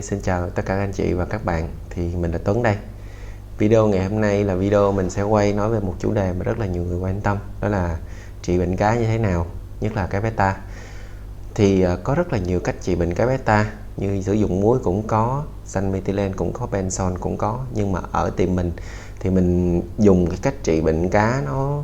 Xin chào tất cả các anh chị và các bạn. Thì mình là Tuấn đây. Video ngày hôm nay là video mình sẽ quay nói về một chủ đề mà rất là nhiều người quan tâm, đó là trị bệnh cá như thế nào, nhất là cá beta. Thì có rất là nhiều cách trị bệnh cá beta, như sử dụng muối cũng có, xanh methylene cũng có, benson cũng có. Nhưng mà ở tiệm mình thì mình dùng cái cách trị bệnh cá nó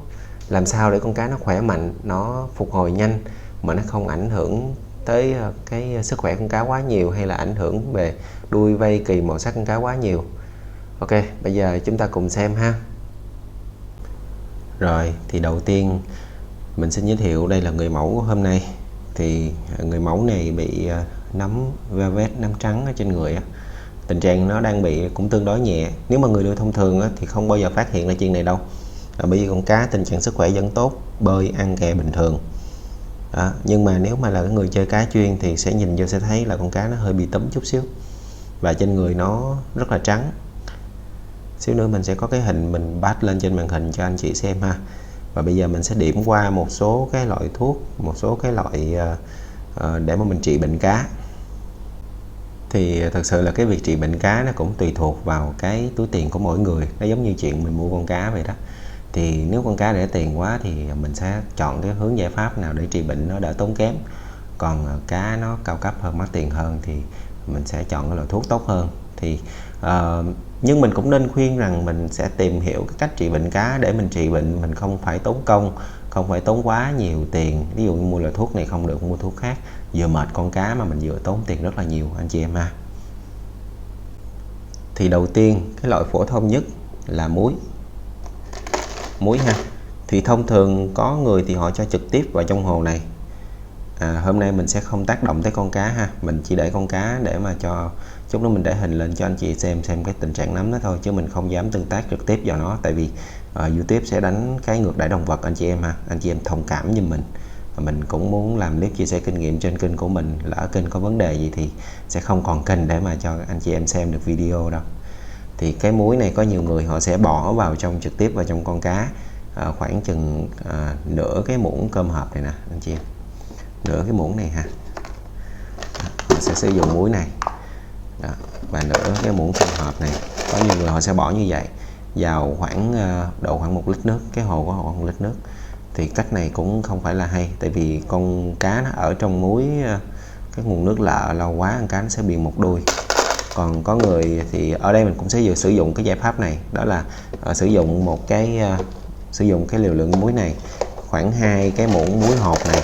làm sao để con cá nó khỏe mạnh, nó phục hồi nhanh mà nó không ảnh hưởng tới cái sức khỏe con cá quá nhiều, hay là ảnh hưởng về đuôi, vây, kỳ, màu sắc con cá quá nhiều. Ok, bây giờ chúng ta cùng xem ha. Rồi, thì đầu tiên mình xin giới thiệu đây là người mẫu của hôm nay. Thì người mẫu này bị nấm velvet, nấm trắng ở trên người á. Tình trạng nó đang bị cũng tương đối nhẹ. Nếu mà người nuôi thông thường á, thì không bao giờ phát hiện ra chuyện này đâu. Bởi vì con cá tình trạng sức khỏe vẫn tốt, bơi ăn kè bình thường. Đó. Nhưng mà nếu mà là cái người chơi cá chuyên thì sẽ nhìn vô sẽ thấy là con cá nó hơi bị túm chút xíu, và trên người nó rất là trắng. Xíu nữa mình sẽ có cái hình mình bắt lên trên màn hình cho anh chị xem ha. Và bây giờ mình sẽ điểm qua một số cái loại thuốc, một số cái loại để mà mình trị bệnh cá. Thì thật sự là cái việc trị bệnh cá nó cũng tùy thuộc vào cái túi tiền của mỗi người. Nó giống như chuyện mình mua con cá vậy đó. Thì nếu con cá rẻ tiền quá thì mình sẽ chọn cái hướng giải pháp nào để trị bệnh nó đỡ tốn kém. Còn cá nó cao cấp hơn, mắc tiền hơn thì mình sẽ chọn cái loại thuốc tốt hơn. Thì nhưng mình cũng nên khuyên rằng mình sẽ tìm hiểu cái cách trị bệnh cá để mình trị bệnh mình không phải tốn công, không phải tốn quá nhiều tiền. Ví dụ như mua loại thuốc này không được mua thuốc khác, vừa mệt con cá mà mình vừa tốn tiền rất là nhiều anh chị em ha. Thì đầu tiên cái loại phổ thông nhất là muối ha. Thì thông thường có người thì họ cho trực tiếp vào trong hồ này. Hôm nay mình sẽ không tác động tới con cá ha, mình chỉ để con cá để mà cho chút nữa mình để hình lên cho anh chị xem cái tình trạng nấm nó thôi, chứ mình không dám tương tác trực tiếp vào nó, tại vì YouTube sẽ đánh cái ngược đãi động vật anh chị em ha. Anh chị em thông cảm giùm mình cũng muốn làm clip chia sẻ kinh nghiệm trên kênh của mình, lỡ kênh có vấn đề gì thì sẽ không còn kênh để mà cho anh chị em xem được video đâu. Thì cái muối này có nhiều người họ sẽ bỏ vào trong trực tiếp vào trong con cá, khoảng chừng nửa cái muỗng cơm hộp này nè anh chị em, nửa cái muỗng này ha. Mình sẽ sử dụng muối này. Đó, và nửa cái muỗng cơm hộp này, có nhiều người họ sẽ bỏ như vậy vào khoảng độ khoảng 1 lít nước, cái hồ có khoảng 1 lít nước. Thì cách này cũng không phải là hay, tại vì con cá nó ở trong muối, cái nguồn nước lợ lâu quá con cá nó sẽ bị một đuôi. Còn có người thì ở đây mình cũng sẽ sử dụng cái giải pháp này, đó là sử dụng cái liều lượng muối này khoảng 2 cái muỗng muối hột này,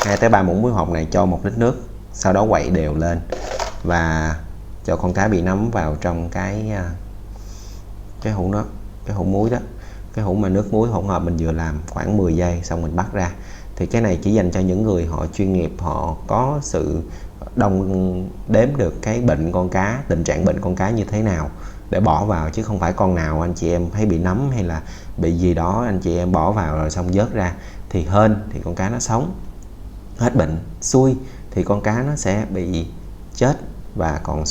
2 tới 3 muỗng muối hột này cho 1 lít nước, sau đó quậy đều lên và cho con cá bị nấm vào trong cái hũ đó, cái hũ muối đó, cái hũ mà nước muối hỗn hợp mình vừa làm, khoảng 10 giây xong mình bắt ra. Thì cái này chỉ dành cho những người họ chuyên nghiệp, họ có sự đếm được cái bệnh con cá, tình trạng bệnh con cá như thế nào để bỏ vào, chứ không phải con nào anh chị em thấy bị nấm hay là bị gì đó anh chị em bỏ vào rồi xong vớt ra thì hên thì con cá nó sống hết bệnh, xui thì con cá nó sẽ bị chết, và còn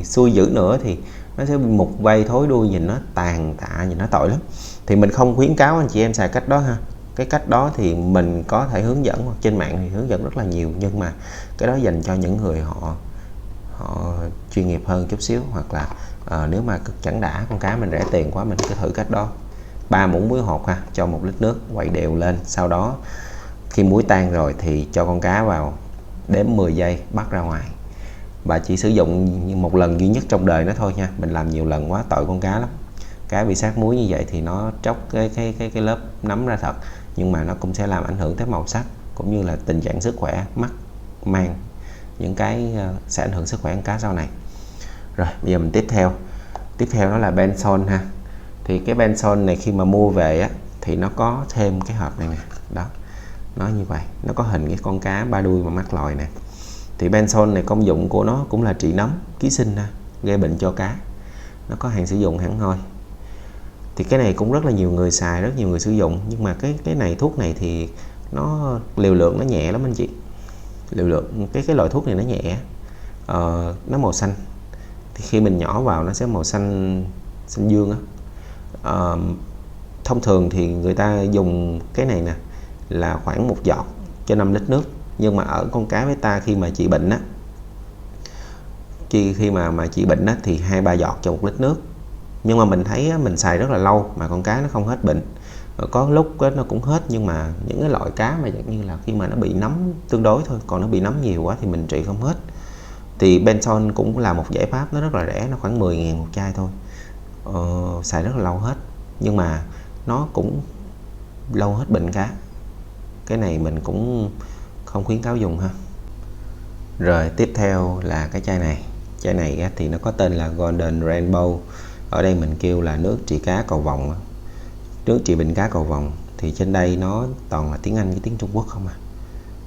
xui dữ nữa thì nó sẽ bị mục vây thối đuôi, nhìn nó tàn tạ, nhìn nó tội lắm. Thì mình không khuyến cáo anh chị em xài cách đó ha. Cái cách đó thì mình có thể hướng dẫn, hoặc trên mạng thì hướng dẫn rất là nhiều, nhưng mà cái đó dành cho những người họ chuyên nghiệp hơn chút xíu, hoặc là nếu mà cực chẳng đã con cá mình rẻ tiền quá, mình cứ thử cách đó. 3 muỗng muối hột ha, cho 1 lít nước, quậy đều lên, sau đó khi muối tan rồi thì cho con cá vào, đếm 10 giây bắt ra ngoài. Và chỉ sử dụng một lần duy nhất trong đời nó thôi nha, mình làm nhiều lần quá tội con cá lắm. Cá bị sát muối như vậy thì nó tróc cái lớp nấm ra thật, nhưng mà nó cũng sẽ làm ảnh hưởng tới màu sắc cũng như là tình trạng sức khỏe, mắt, mang, những cái sẽ ảnh hưởng sức khỏe con cá sau này. Rồi bây giờ mình tiếp theo nó là benson ha. Thì cái benson này khi mà mua về á thì nó có thêm cái hộp này nè, đó, nó như vậy, nó có hình cái con cá ba đuôi mà mắc lòi nè. Thì benson này công dụng của nó cũng là trị nấm, ký sinh ha, gây bệnh cho cá. Nó có hạn sử dụng hẳn hoi. Thì cái này cũng rất là nhiều người xài, rất nhiều người sử dụng, nhưng mà cái này, thuốc này thì nó liều lượng nó nhẹ lắm anh chị. Liều lượng cái loại thuốc này nó nhẹ, nó màu xanh. Thì khi mình nhỏ vào nó sẽ màu xanh dương á. Thông thường thì người ta dùng cái này nè là khoảng 1 giọt cho 5 lít nước, nhưng mà ở con cá beta khi mà trị bệnh á, khi mà chị bệnh á, thì 2-3 giọt cho 1 lít nước. Nhưng mà mình thấy á, mình xài rất là lâu mà con cá nó không hết bệnh. Có lúc á, nó cũng hết, nhưng mà những cái loại cá mà dạng như là khi mà nó bị nấm tương đối thôi, còn nó bị nấm nhiều quá thì mình trị không hết. Thì Benson cũng là một giải pháp, nó rất là rẻ, nó khoảng 10.000 một chai thôi. Xài rất là lâu hết, nhưng mà nó cũng lâu hết bệnh cá. Cái này mình cũng không khuyến cáo dùng ha. Rồi tiếp theo là cái chai này. Chai này thì nó có tên là Golden Rainbow. Ở đây mình kêu là nước trị cá cầu vồng, nước trị bệnh cá cầu vồng. Thì trên đây nó toàn là tiếng Anh với tiếng Trung Quốc không à.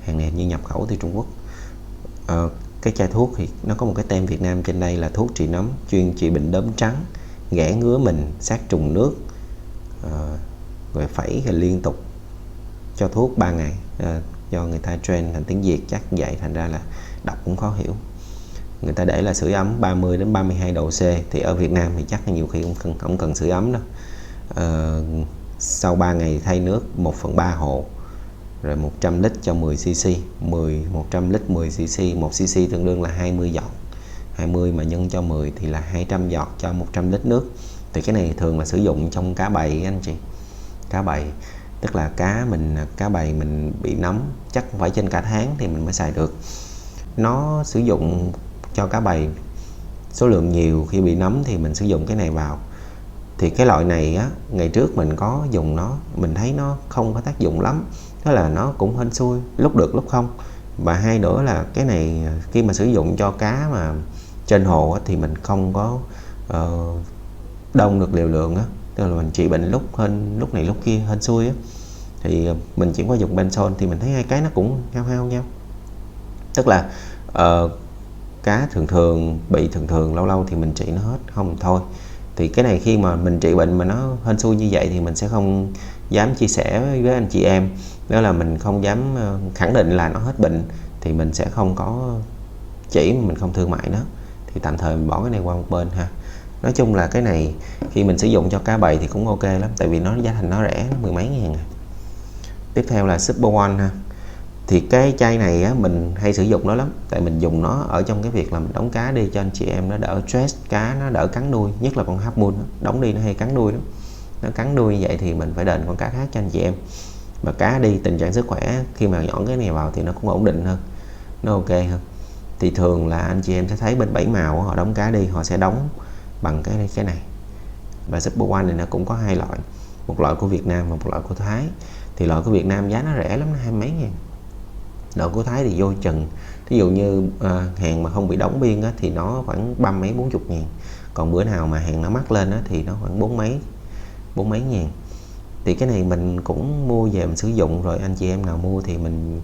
Hàng này như nhập khẩu từ Trung Quốc. Cái chai thuốc thì nó có một cái tem Việt Nam trên đây là thuốc trị nấm, chuyên trị bệnh đốm trắng, ghẻ ngứa mình, sát trùng nước, rồi phẩy rồi liên tục. Cho thuốc 3 ngày. Do người ta train thành tiếng Việt chắc vậy, thành ra là đọc cũng khó hiểu. Người ta để là sưởi ấm 30 đến 32 độ C, thì ở Việt Nam thì chắc là nhiều khi không cần sưởi ấm đâu. Sau 3 ngày thay nước 1/3 hồ, rồi 100 lít cho 10 cc, 100 lít 10 cc, 1 cc tương đương là 20 giọt. 20 mà nhân cho 10 thì là 200 giọt cho 100 lít nước. Thì cái này thường là sử dụng trong cá bầy anh chị. Cá bầy tức là cá bầy mình bị nấm chắc phải trên cả tháng thì mình mới xài được. Nó sử dụng cho cá bầy số lượng nhiều, khi bị nấm thì mình sử dụng cái này vào. Thì cái loại này á, ngày trước mình có dùng nó, mình thấy nó không có tác dụng lắm, đó là nó cũng hên xui, lúc được lúc không. Và hai nữa là cái này khi mà sử dụng cho cá mà trên hồ á, thì mình không có đông được liều lượng á, tức là mình trị bệnh lúc này lúc kia hên xui á, thì mình chỉ có dùng Benson. Thì mình thấy hai cái nó cũng hao nhau, tức là cá thường thường lâu lâu thì mình trị nó hết, không thôi. Thì cái này khi mà mình trị bệnh mà nó hên xui như vậy thì mình sẽ không dám chia sẻ với anh chị em, đó là mình không dám khẳng định là nó hết bệnh, thì mình sẽ không có chỉ, mình không thương mại nó, thì tạm thời mình bỏ cái này qua một bên ha. Nói chung là cái này khi mình sử dụng cho cá bầy thì cũng ok lắm, tại vì nó giá thành nó rẻ, 10 mấy ngàn. Tiếp theo là Super One ha. Thì cái chai này á, mình hay sử dụng nó lắm, tại mình dùng nó ở trong cái việc là mình đóng cá đi cho anh chị em, nó đỡ stress, cá nó đỡ cắn đuôi, nhất là con half moon đóng đi nó hay cắn đuôi lắm. Nó cắn đuôi như vậy thì mình phải đền con cá khác cho anh chị em. Và cá đi tình trạng sức khỏe khi mà nhọn cái này vào thì nó cũng ổn định hơn, nó ok hơn. Thì thường là anh chị em sẽ thấy bên Bảy Màu họ đóng cá đi, họ sẽ đóng bằng cái này. Và Super One này nó cũng có hai loại, một loại của Việt Nam và một loại của Thái. Thì loại của Việt Nam giá nó rẻ lắm, nó 20 mấy ngàn. Loại của Thái thì vô chừng, ví dụ như hàng mà không bị đóng biên á, thì nó khoảng 30 mấy 40 ngàn. Còn bữa nào mà hàng nó mắc lên á, thì nó khoảng 40 mấy ngàn. Thì cái này mình cũng mua về mình sử dụng, rồi anh chị em nào mua thì mình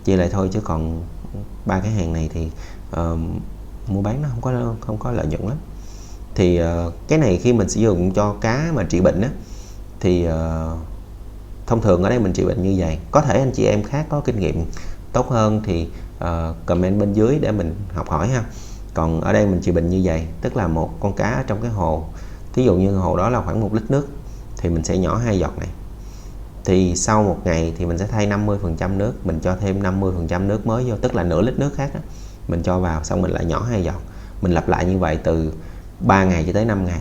chia lại thôi, chứ còn ba cái hàng này thì mua bán nó không có lợi nhuận lắm. Thì cái này khi mình sử dụng cho cá mà trị bệnh á, thì thông thường ở đây mình trị bệnh như vậy. Có thể anh chị em khác có kinh nghiệm tốt hơn thì comment bên dưới để mình học hỏi ha. Còn ở đây mình trị bệnh như vậy, tức là một con cá trong cái hồ, thí dụ như hồ đó là khoảng 1 lít nước, thì mình sẽ nhỏ 2 giọt này. Thì sau 1 ngày thì mình sẽ thay 50% nước, mình cho thêm 50% nước mới vô, tức là nửa lít nước khác đó, mình cho vào, xong mình lại nhỏ 2 giọt. Mình lặp lại như vậy từ 3 ngày cho tới 5 ngày.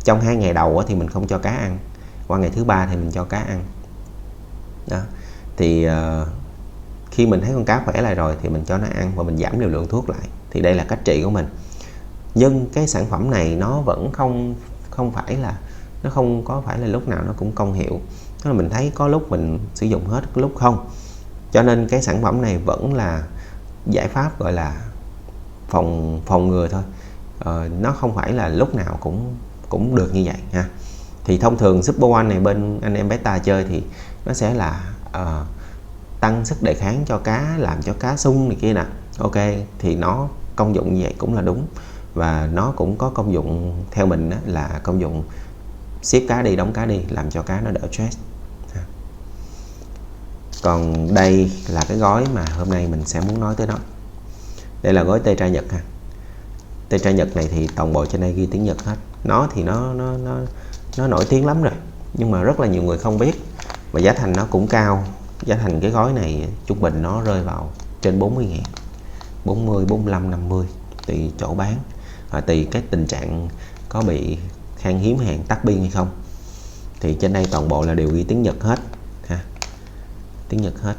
Trong 2 ngày đầu thì mình không cho cá ăn, qua ngày thứ 3 thì mình cho cá ăn đó. Thì khi mình thấy con cá khỏe lại rồi thì mình cho nó ăn và mình giảm liều lượng thuốc lại. Thì đây là cách trị của mình. Nhưng cái sản phẩm này nó vẫn không phải là, nó không có phải là lúc nào nó cũng công hiệu. Tức là mình thấy có lúc mình sử dụng hết, có lúc không. Cho nên cái sản phẩm này vẫn là giải pháp gọi là phòng ngừa thôi. Nó không phải là lúc nào cũng được như vậy ha. Thì thông thường Super One này bên anh em beta chơi thì nó sẽ là tăng sức đề kháng cho cá, làm cho cá sung này kia nè. Ok, thì nó công dụng như vậy cũng là đúng. Và nó cũng có công dụng theo mình đó, là công dụng xếp cá đi, đóng cá đi, làm cho cá nó đỡ stress. Còn đây là cái gói mà hôm nay mình sẽ muốn nói tới đó. Đây là gói tê tra Nhật ha. Tê tra Nhật này thì toàn bộ trên đây ghi tiếng Nhật hết. Nó thì nó nổi tiếng lắm rồi, nhưng mà rất là nhiều người không biết. Và giá thành nó cũng cao. Giá thành cái gói này trung bình nó rơi vào trên 40 ngàn, 40, 45, 50. tùy chỗ bán, tùy cái tình trạng có bị khan hiếm hàng tắc biên hay không. Thì trên đây toàn bộ là đều ghi tiếng Nhật hết ha, tiếng Nhật hết.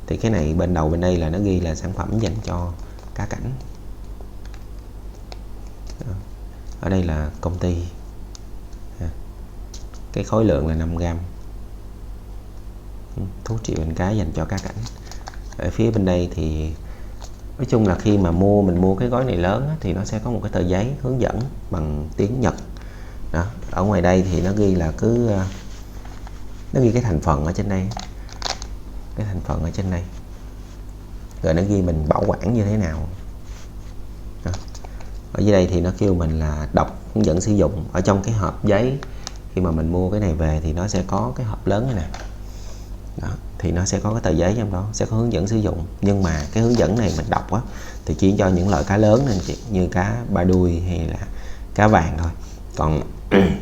Thì cái này bên đầu bên đây là nó ghi là sản phẩm dành cho cá cảnh. Ở đây là công ty, cái khối lượng là 5g, thuốc trị bệnh cá dành cho cá cảnh. Ở phía bên đây thì nói chung là khi mà mình mua cái gói này lớn á, thì nó sẽ có một cái tờ giấy hướng dẫn bằng tiếng Nhật đó. Ở ngoài đây thì nó ghi là nó ghi cái thành phần ở trên đây, cái thành phần ở trên đây, rồi nó ghi mình bảo quản như thế nào đó. Ở dưới đây thì nó kêu mình là đọc hướng dẫn sử dụng. Ở trong cái hộp giấy khi mà mình mua cái này về thì nó sẽ có cái hộp lớn này nè đó, thì nó sẽ có cái tờ giấy trong đó sẽ có hướng dẫn sử dụng. Nhưng mà cái hướng dẫn này mình đọc á thì chỉ cho những loại cá lớn nên như cá ba đuôi hay là cá vàng thôi, còn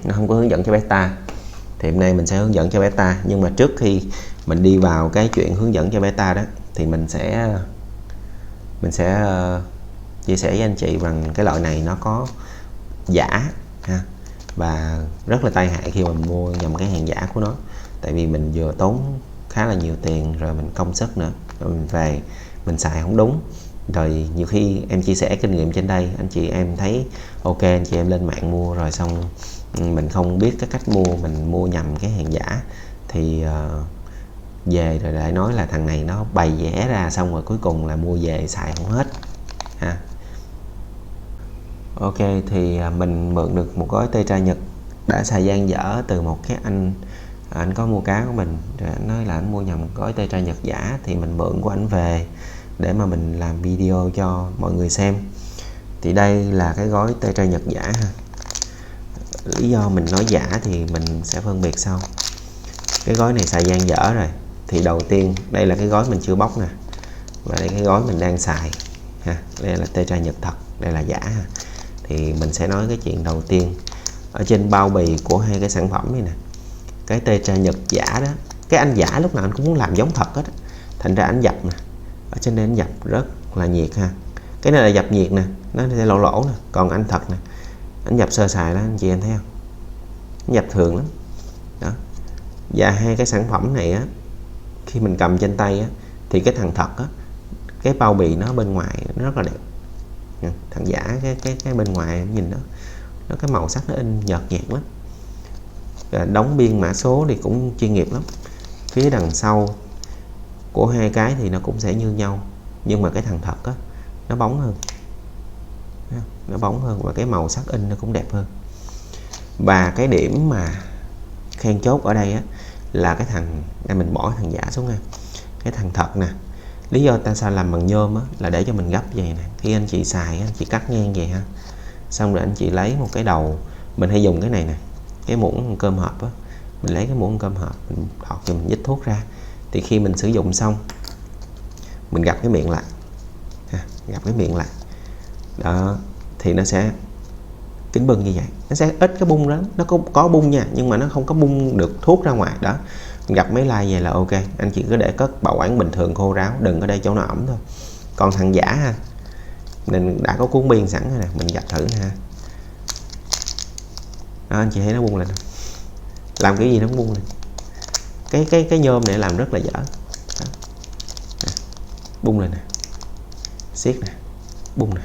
nó không có hướng dẫn cho beta. Thì hôm nay mình sẽ hướng dẫn cho beta, nhưng mà trước khi mình đi vào cái chuyện hướng dẫn cho beta đó thì mình sẽ chia sẻ với anh chị bằng cái loại này nó có giả ha, và rất là tai hại khi mà mình mua nhầm cái hàng giả của nó. Tại vì mình vừa tốn khá là nhiều tiền, rồi mình công sức nữa, rồi mình về mình xài không đúng. Rồi nhiều khi em chia sẻ kinh nghiệm trên đây, anh chị em thấy ok, anh chị em lên mạng mua rồi xong mình không biết cái cách mua, mình mua nhầm cái hàng giả thì về rồi lại nói là thằng này nó bày vẽ ra, xong rồi cuối cùng là mua về xài không hết ha. Ok, thì mình mượn được một gói Tetra Nhật đã xài dang dở từ một cái anh có mua cá của mình, rồi anh nói là anh mua nhầm gói Tetra Nhật giả, thì mình mượn của anh về để mà mình làm video cho mọi người xem. Thì đây là cái gói Tetra Nhật giả ha. Lý do mình nói giả thì mình sẽ phân biệt sau. Cái gói này xài dang dở rồi, thì đầu tiên đây là cái gói mình chưa bóc nè, và đây cái gói mình đang xài ha. Đây là Tetra Nhật thật, đây là giả ha. Thì mình sẽ nói cái chuyện đầu tiên. Ở trên bao bì của hai cái sản phẩm này nè, cái Tetra Nhật giả đó, cái anh giả lúc nào anh cũng muốn làm giống thật hết, thành ra anh dập nè, ở trên đây anh dập rất là nhiệt ha. Cái này là dập nhiệt nè, nó sẽ lỗ lỗ nè. Còn anh thật nè, anh dập sơ sài đó, anh chị em thấy không, anh dập thường lắm đó. Và hai cái sản phẩm này á, khi mình cầm trên tay á, thì cái thằng thật á, cái bao bì nó bên ngoài nó rất là đẹp. Thằng giả cái bên ngoài em nhìn nó cái màu sắc nó in nhợt nhạt lắm. Đóng biên mã số thì cũng chuyên nghiệp lắm. Phía đằng sau của hai cái thì nó cũng sẽ như nhau, nhưng mà cái thằng thật á nó bóng hơn, nó bóng hơn, và cái màu sắc in nó cũng đẹp hơn. Và cái điểm mà khen chốt ở đây á là cái thằng đây, mình bỏ thằng giả xuống nha. Cái thằng thật nè, lý do ta sao làm bằng nhôm á là để cho mình gấp vậy nè. Khi anh chị xài anh chị cắt ngang vậy ha, xong rồi anh chị lấy một cái đầu, mình hay dùng cái này nè, cái muỗng cơm hộp á, mình lấy cái muỗng cơm hộp mình đọt cho mình nhích thuốc ra. Thì khi mình sử dụng xong mình gập cái miệng lại ha, gập cái miệng lại đó, thì nó sẽ kín bưng như vậy. Nó sẽ ít cái bung đó, nó có bung nha, nhưng mà nó không có bung được thuốc ra ngoài đó. Mình gặp mấy like vậy là ok, anh chị cứ để cất bảo quản bình thường khô ráo, đừng có để chỗ nào ẩm thôi. Còn thằng giả ha, nên đã có cuốn biên sẵn rồi nè, mình gặp thử nè ha. Đó, anh chị thấy nó bung lên, làm cái gì nó cũng bung lên. Cái nhôm này làm rất là dở. Đó. Bung lên nè, siết nè, bung nè,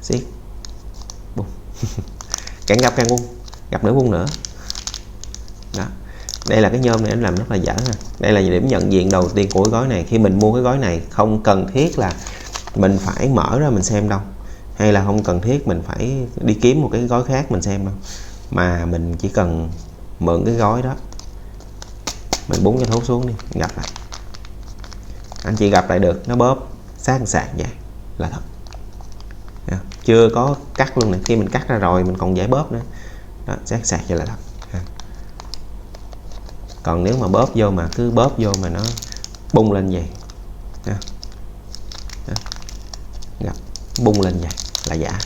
siết, bung. Càng gặp càng bung, gặp nữa bung nữa. Đó. Đây là cái nhôm này anh làm rất là dở ha. Đây là điểm nhận diện đầu tiên của cái gói này. Khi mình mua cái gói này không cần thiết là mình phải mở ra mình xem đâu, hay là không cần thiết mình phải đi kiếm một cái gói khác mình xem đâu, mà mình chỉ cần mượn cái gói đó, mình búng cái thuốc xuống đi, gặp lại, anh chị gặp lại được, nó bóp sát sạc vậy là thật. Chưa có cắt luôn này, khi mình cắt ra rồi mình còn giải bóp nữa đó, sát sạc vậy là thật. Còn nếu mà bóp vô mà cứ bóp vô mà nó bung lên vậy đó. Đó. Gặp bung lên vậy là giả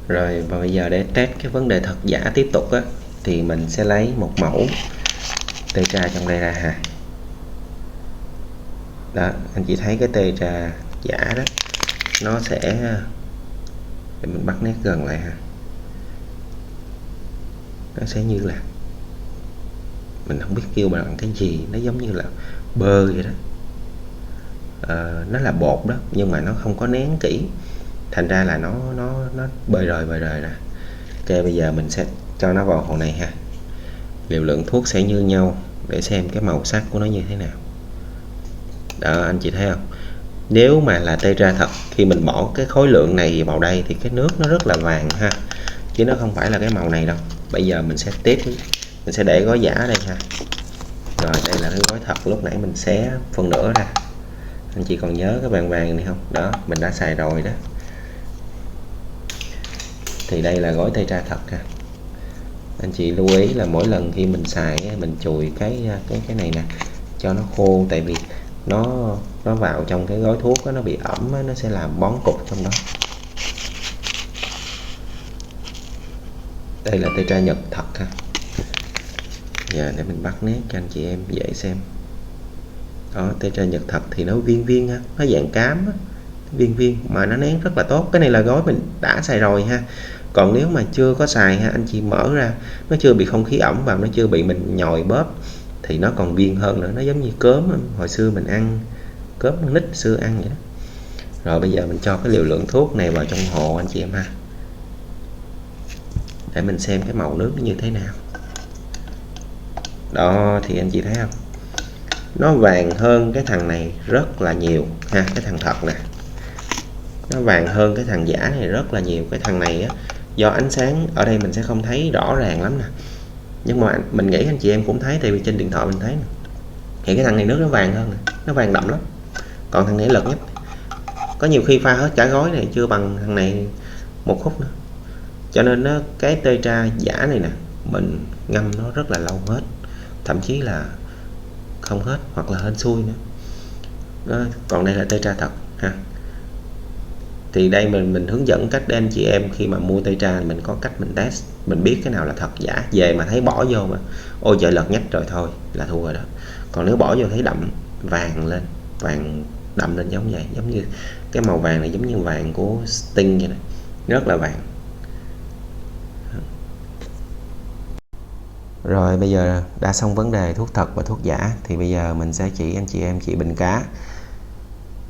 rồi. Và bây giờ để test cái vấn đề thật giả tiếp tục á, thì mình sẽ lấy một mẫu Tetra trong đây ra ha. Đó, anh chị thấy cái Tetra giả đó, nó sẽ, để mình bắt nét gần lại ha, nó sẽ như là, mình không biết kêu bằng cái gì, nó giống như là bơ vậy đó. Nó là bột đó nhưng mà nó không có nén kỹ, thành ra là nó bơi rời ra. Ok, bây giờ mình sẽ cho nó vào hồ này ha. Liều lượng thuốc sẽ như nhau để xem cái màu sắc của nó như thế nào. Đó, anh chị thấy không? Nếu mà là tetra thật, khi mình bỏ cái khối lượng này vào đây thì cái nước nó rất là vàng ha, chứ nó không phải là cái màu này đâu. Bây giờ mình sẽ tiếp, mình sẽ để gói giả đây ha. Rồi đây là cái gói thật lúc nãy mình xé phần nửa ra. Anh chị còn nhớ cái vàng vàng này không? Đó, mình đã xài rồi đó. Thì đây là gói tetra thật ha. Anh chị lưu ý là mỗi lần khi mình xài mình chùi cái này nè cho nó khô, tại vì nó vào trong cái gói thuốc đó, nó bị ẩm đó, nó sẽ làm bón cục trong đó. Đây là tetra Nhật thật ha. Giờ để mình bắt nét cho anh chị em dễ xem. Đó, tetra Nhật thật thì nó viên viên ha, nó dạng cám á, viên viên mà nó nén rất là tốt. Cái này là gói mình đã xài rồi ha. Còn nếu mà chưa có xài ha, anh chị mở ra nó chưa bị không khí ẩm vào, nó chưa bị mình nhồi bóp thì nó còn viên hơn nữa, nó giống như cớm hồi xưa mình ăn, cớm con nít xưa ăn vậy đó. Rồi bây giờ mình cho cái liều lượng thuốc này vào trong hồ anh chị em ha, để mình xem cái màu nước nó như thế nào. Đó thì anh chị thấy không, nó vàng hơn cái thằng này rất là nhiều ha. Cái thằng thật nè, nó vàng hơn cái thằng giả này rất là nhiều. Cái thằng này á, do ánh sáng ở đây mình sẽ không thấy rõ ràng lắm nè, nhưng mà mình nghĩ anh chị em cũng thấy, tại vì trên điện thoại mình thấy nè. Thì cái thằng này nước nó vàng hơn nè, nó vàng đậm lắm. Còn thằng này lật nhất, có nhiều khi pha hết cả gói này chưa bằng thằng này một khúc nữa. Cho nên nó cái tetra giả này nè, mình ngâm nó rất là lâu hết, thậm chí là không hết hoặc là hên xui nữa đó. Còn đây là tetra thật ha. Thì đây mình hướng dẫn cách để anh chị em khi mà mua tetra mình có cách mình test, mình biết cái nào là thật giả. Về mà thấy bỏ vô mà ôi trời lật nhách rồi thôi là thua rồi đó. Còn nếu bỏ vô thấy đậm vàng lên, vàng đậm lên giống vậy, giống như cái màu vàng này giống như vàng của Sting vậy này, rất là vàng. Rồi bây giờ đã xong vấn đề thuốc thật và thuốc giả, thì bây giờ mình sẽ chỉ anh chị em chị bình cá.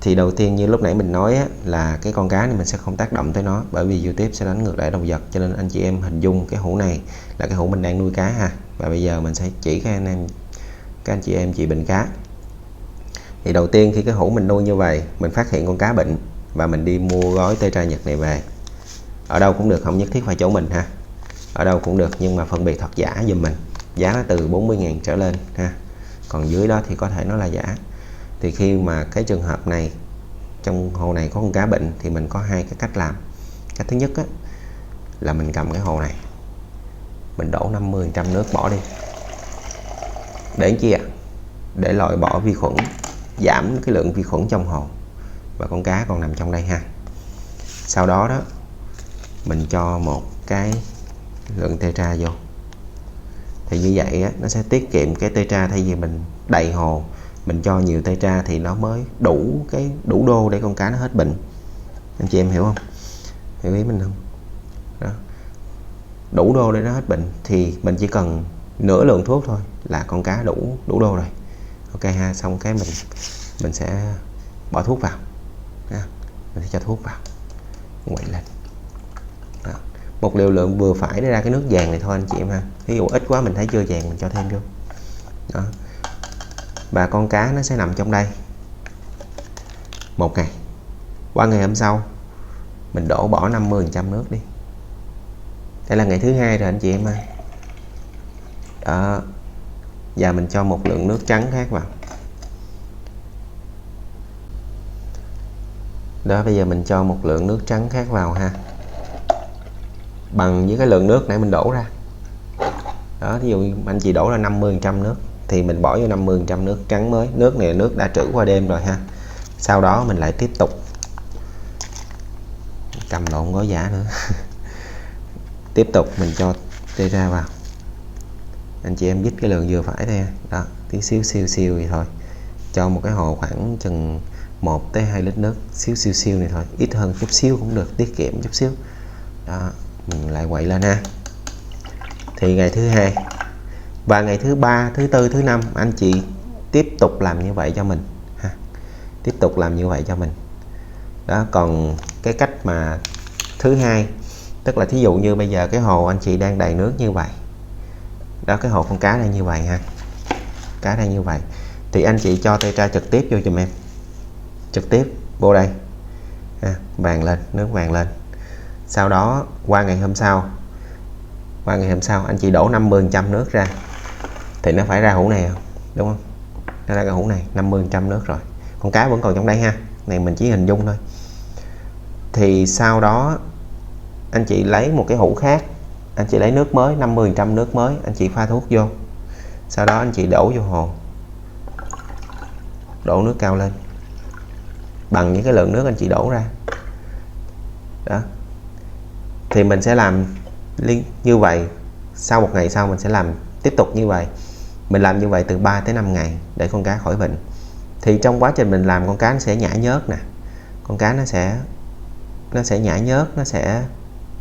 Thì đầu tiên như lúc nãy mình nói á, là cái con cá này mình sẽ không tác động tới nó, bởi vì YouTube sẽ đánh ngược lại động vật, cho nên anh chị em hình dung cái hũ này là cái hũ mình đang nuôi cá ha. Và bây giờ mình sẽ chỉ các anh chị em chị bình cá. Thì đầu tiên khi cái hũ mình nuôi như vậy, mình phát hiện con cá bệnh và mình đi mua gói tetra Nhật này về. Ở đâu cũng được, không nhất thiết phải chỗ mình ha, ở đâu cũng được, nhưng mà phân biệt thật giả giùm mình. Giá nó từ 40.000 trở lên ha, còn dưới đó thì có thể nó là giả. Thì khi mà cái trường hợp này trong hồ này có con cá bệnh thì mình có hai cái cách làm. Cách thứ nhất á, là mình cầm cái hồ này, mình đổ 50% nước bỏ đi. Để chi ạ? Để loại bỏ vi khuẩn, giảm cái lượng vi khuẩn trong hồ, và con cá còn nằm trong đây ha. Sau đó đó mình cho một cái lượng tetra vô. Thì như vậy á, nó sẽ tiết kiệm cái tetra, thay vì mình đầy hồ mình cho nhiều tetra thì nó mới đủ đô để con cá nó hết bệnh. Anh chị em hiểu không? Hiểu ý mình không? Đó. Đủ đô để nó hết bệnh thì mình chỉ cần nửa lượng thuốc thôi là con cá đủ đô rồi. Ok ha, xong cái mình sẽ bỏ thuốc vào ha. Mình sẽ cho thuốc vào, quậy lên. Đó. Một liều lượng vừa phải để ra cái nước vàng này thôi anh chị em ha. Ví dụ ít quá mình thấy chưa vàng mình cho thêm vô. Đó. Và con cá nó sẽ nằm trong đây một ngày. Qua ngày hôm sau mình đổ bỏ 50% nước đi. Đây là ngày thứ hai rồi anh chị em ơi. Đó. Và mình cho một lượng nước trắng khác vào. Đó, bây giờ mình cho một lượng nước trắng khác vào ha, bằng với cái lượng nước nãy mình đổ ra. Đó, ví dụ anh chị đổ ra 50% nước thì mình bỏ vô 50% nước trắng mới. Nước này là nước đã trữ qua đêm rồi ha. Sau đó mình lại tiếp tục cầm lộn gói giả nữa. Tiếp tục mình cho tetra vào. Anh chị em dứt cái lượng vừa phải thôi. Đó, tí xíu siêu vậy thôi. Cho một cái hồ khoảng chừng 1 tới 2 lít nước siêu này thôi, ít hơn chút xíu cũng được, tiết kiệm chút xíu. Đó, mình lại quậy lên ha. Thì ngày thứ 2 và ngày thứ 3, thứ 4, thứ 5 anh chị tiếp tục làm như vậy cho mình ha. Tiếp tục làm như vậy cho mình. Đó, còn cái cách mà thứ 2, tức là thí dụ như bây giờ cái hồ anh chị đang đầy nước như vậy. Đó, cái hồ con cá đang như vậy ha. Cá đang như vậy thì anh chị cho tay tra trực tiếp vô giùm em. Trực tiếp vô đây ha, vàng lên, nước vàng lên. Sau đó qua ngày hôm sau anh chị đổ 50% nước ra thì nó phải ra hũ này không, đúng không? Nó ra cái hũ này 50% nước rồi, con cá vẫn còn trong đây ha. Này mình chỉ hình dung thôi. Thì sau đó anh chị lấy một cái hũ khác, anh chị lấy nước mới 50% nước mới, anh chị pha thuốc vô. Sau đó anh chị đổ vô hồ, đổ nước cao lên bằng những cái lượng nước anh chị đổ ra. Đó, thì mình sẽ làm như vậy. Sau một ngày sau mình sẽ làm tiếp tục như vậy. Mình làm như vậy từ 3 tới 5 ngày để con cá khỏi bệnh. Thì trong quá trình mình làm, con cá nó sẽ nhả nhớt nè, con cá nó sẽ nhả nhớt, nó sẽ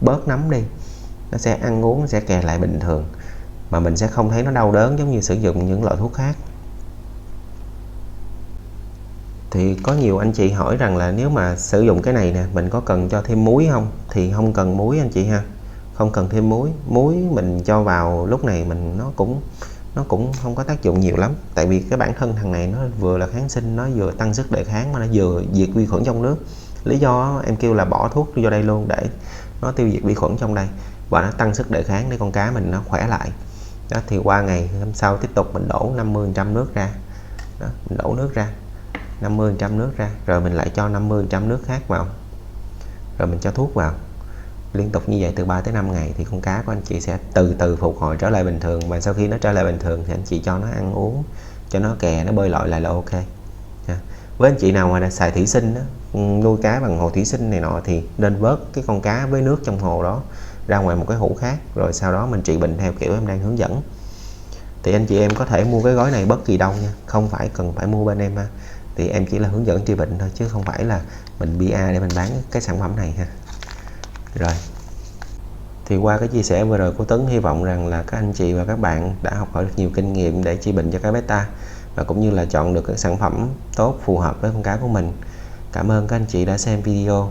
bớt nấm đi, nó sẽ ăn uống, nó sẽ kè lại bình thường, mà mình sẽ không thấy nó đau đớn giống như sử dụng những loại thuốc khác. Thì có nhiều anh chị hỏi rằng là nếu mà sử dụng cái này nè, mình có cần cho thêm muối không? Thì không cần muối anh chị ha, không cần thêm muối. Muối mình cho vào lúc này nó cũng không có tác dụng nhiều lắm, tại vì cái bản thân thằng này nó vừa là kháng sinh, nó vừa tăng sức đề kháng, mà nó vừa diệt vi khuẩn trong nước. Lý do em kêu là bỏ thuốc vô đây luôn để nó tiêu diệt vi khuẩn trong đây và nó tăng sức đề kháng để con cá mình nó khỏe lại. Đó, thì qua ngày hôm sau tiếp tục mình đổ 50% nước ra. Đó, mình đổ nước ra 50% nước ra, rồi mình lại cho 50% nước khác vào, rồi mình cho thuốc vào liên tục như vậy từ 3 tới 5 ngày thì con cá của anh chị sẽ từ từ phục hồi trở lại bình thường. Và sau khi nó trở lại bình thường thì anh chị cho nó ăn uống, cho nó kè, nó bơi lội lại là ok. Với anh chị nào mà xài thủy sinh đó, nuôi cá bằng hồ thủy sinh này nọ, thì nên vớt cái con cá với nước trong hồ đó ra ngoài một cái hũ khác, rồi sau đó mình trị bệnh theo kiểu em đang hướng dẫn. Thì anh chị em có thể mua cái gói này bất kỳ đâu nha, không phải cần phải mua bên em ha. Thì em chỉ là hướng dẫn trị bệnh thôi, chứ không phải là mình PR để mình bán cái sản phẩm này ha. Rồi, thì qua cái chia sẻ vừa rồi của Tuấn, hy vọng rằng là các anh chị và các bạn đã học hỏi được nhiều kinh nghiệm để trị bệnh cho cá beta, và cũng như là chọn được cái sản phẩm tốt phù hợp với con cá của mình. Cảm ơn các anh chị đã xem video.